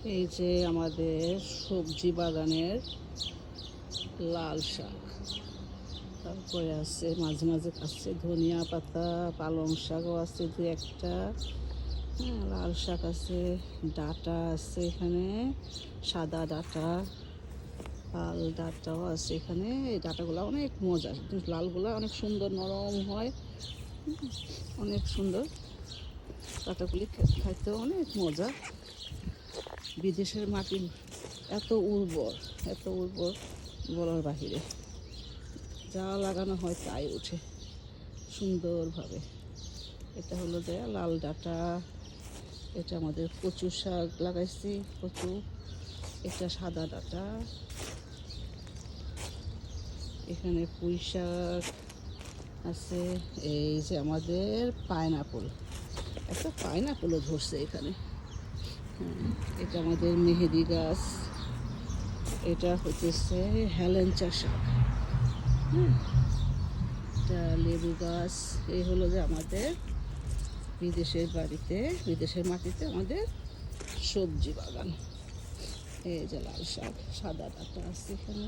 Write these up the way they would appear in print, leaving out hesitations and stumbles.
এই যে আমাদের সবজি বাগানের লাল শাক, তারপরে আছে মাঝে মাঝে আছে ধনিয়া পাতা, পালং শাকও আছে দু একটা। হ্যাঁ, লাল শাক আছে, ডাঁটা আছে এখানে, সাদা ডাঁটা, লাল ডাঁটাও আছে এখানে। এই ডাঁটাগুলো অনেক মজা, লালগুলো অনেক সুন্দর নরম হয়, অনেক সুন্দর। ডাঁটাগুলি খাইতে অনেক মজা। বিদেশের মাটি এত উর্বর, এত উর্বর বলার বাহিরে। যা লাগানো হয় তাই ওঠে সুন্দরভাবে। এটা হলো যে লাল ডাঁটা, এটা আমাদের কচু শাক লাগাইছি, কচু। এটা সাদা ডাঁটা, এখানে পুঁই শাক আছে। এই যে আমাদের পাইনাপল, একটা পাইনাপলও ধরছে এখানে। হ্যাঁ, এটা আমাদের মেহেদি গাছ, এটা হচ্ছে হেলেঞ্চা শাক। হ্যাঁ, এটা লেবু গাছ। এই হলো যে আমাদের বিদেশের বাড়িতে, বিদেশের মাটিতে আমাদের সবজি বাগান। এই যে লাল শাক, সাদা ডাঁটা আছে এখানে।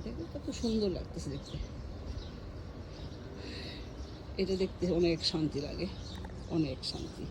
দেখতে কত সুন্দর লাগতেছে দেখতে। এটা দেখতে অনেক শান্তি লাগে, অনেক শান্তি।